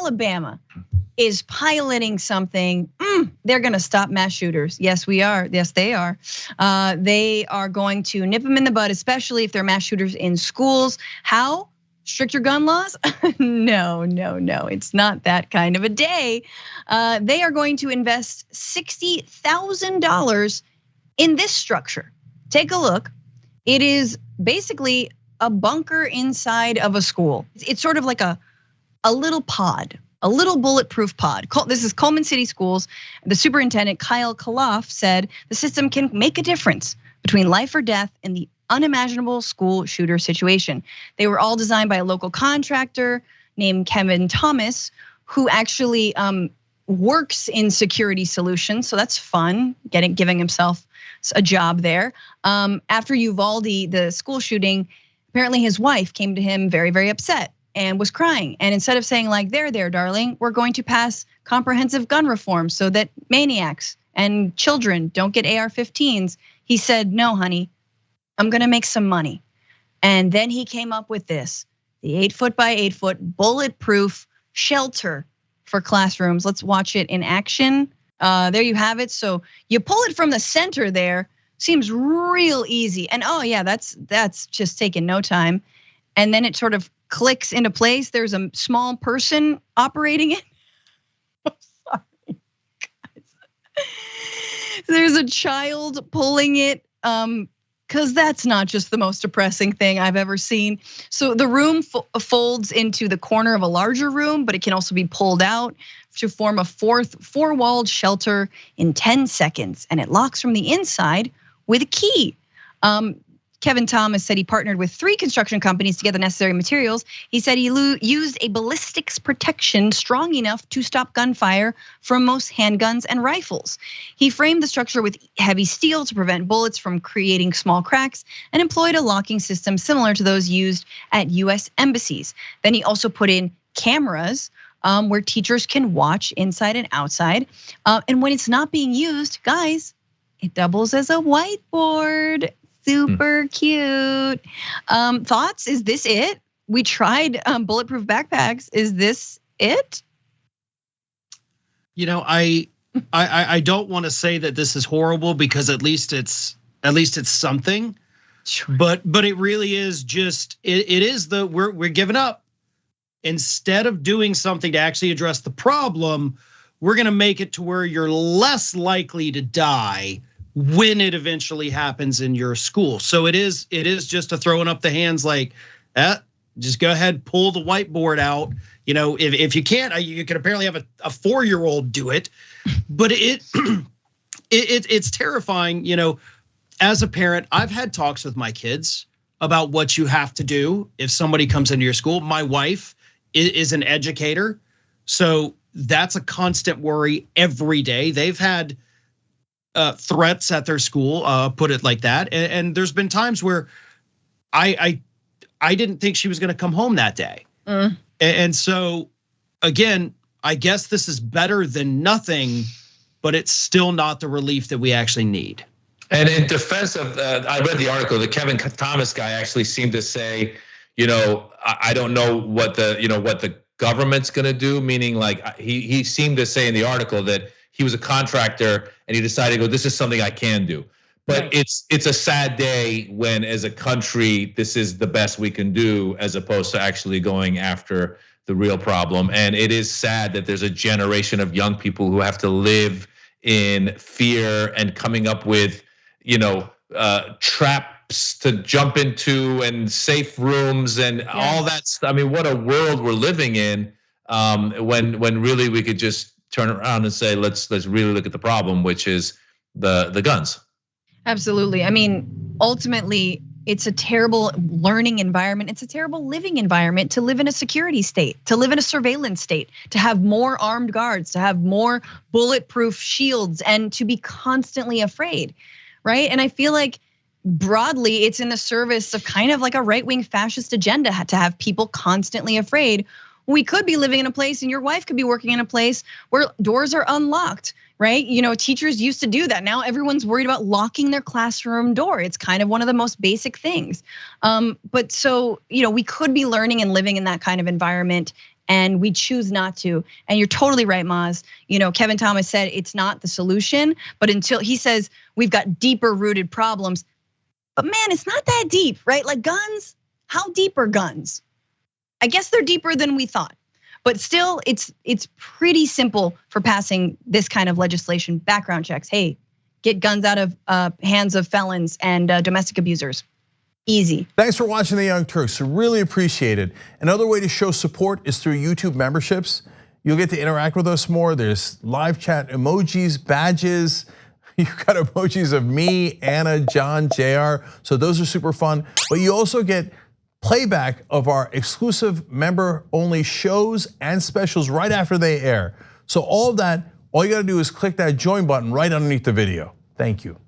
Alabama is piloting something. They're gonna stop mass shooters. Yes, we are. Yes, they are. They are going to nip them in the bud, especially if they're mass shooters in schools. How? Stricter gun laws? No. It's not that kind of a day. They are going to invest $60,000 in this structure. Take a look. It is basically a bunker inside of a school. It's sort of like a little pod, a little bulletproof pod. This is Cullman City Schools. The superintendent, Kalhoff, said the system can make a difference between life or death in the unimaginable school shooter situation. They were all designed by a local contractor named Kevin Thomas, who actually works in security solutions. So that's fun, giving himself a job there. After Uvalde, the school shooting, apparently his wife came to him very, very upset and was crying. And instead of saying like, there, darling, we're going to pass comprehensive gun reform so that maniacs and children don't get AR-15s, he said, no, honey, I'm gonna make some money. And then he came up with this, the 8-foot by 8-foot bulletproof shelter for classrooms. Let's watch it in action. There you have it. So you pull it from the center there, seems real easy. And oh yeah, that's just taking no time. And then it sort of clicks into place. There's a small person operating it. I'm sorry, guys. There's a child pulling it, because that's not just the most depressing thing I've ever seen. So the room folds into the corner of a larger room, but it can also be pulled out to form a four-walled shelter in 10 seconds, and it locks from the inside with a key. Kevin Thomas said he partnered with 3 construction companies to get the necessary materials. He said he used a ballistics protection strong enough to stop gunfire from most handguns and rifles. He framed the structure with heavy steel to prevent bullets from creating small cracks and employed a locking system similar to those used at US embassies. Then he also put in cameras where teachers can watch inside and outside. And when it's not being used, guys, it doubles as a whiteboard. Super cute. Thoughts? Is this it? We tried bulletproof backpacks. Is this it? You know, I don't want to say that this is horrible because at least it's something. Sure. But it really is just it is we're giving up. Instead of doing something to actually address the problem, we're gonna make it to where you're less likely to die when it eventually happens in your school. So it is just a throwing up the hands like, just go ahead, pull the whiteboard out. You know, if you can't, you can apparently have a 4-year-old do it, but it's terrifying. You know, as a parent, I've had talks with my kids about what you have to do if somebody comes into your school. My wife is an educator, so that's a constant worry every day. They've had threats at their school, put it like that. And there's been times where I didn't think she was gonna come home that day. And so again, I guess this is better than nothing, but it's still not the relief that we actually need. And in defense of, I read the article, the Kevin Thomas guy actually seemed to say, you know, I don't know what the government's gonna do, meaning like he seemed to say in the article that he was a contractor and he decided to go, this is something I can do. But right. It's a sad day when as a country, this is the best we can do as opposed to actually going after the real problem. And it is sad that there's a generation of young people who have to live in fear and coming up with, you know, traps to jump into and safe rooms and all that stuff. I mean, what a world we're living in when really we could just turn around and say, let's really look at the problem, which is the guns. Absolutely. I mean, ultimately, it's a terrible learning environment. It's a terrible living environment to live in a security state, to live in a surveillance state, to have more armed guards, to have more bulletproof shields, and to be constantly afraid, right? And I feel like broadly, it's in the service of kind of like a right-wing fascist agenda to have people constantly afraid. We could be living in a place and your wife could be working in a place where doors are unlocked, right? You know, teachers used to do that. Now everyone's worried about locking their classroom door. It's kind of one of the most basic things. But so, you know, we could be learning and living in that kind of environment. and we choose not to. And you're totally right, Maz. Kevin Thomas said it's not the solution, but until he says we've got deeper rooted problems. But man, it's not that deep, right? Like guns, how deep are guns? I guess they're deeper than we thought. But still, it's pretty simple for passing this kind of legislation. Background checks, hey, get guns out of hands of felons and domestic abusers. Easy. Thanks for watching The Young Turks. Really appreciate it. Another way to show support is through YouTube memberships. You'll get to interact with us more. There's live chat emojis, badges. You've got emojis of me, Anna, John, JR. So those are super fun. But you also get playback of our exclusive member-only shows and specials right after they air. So all of that, all you gotta do is click that join button right underneath the video. Thank you.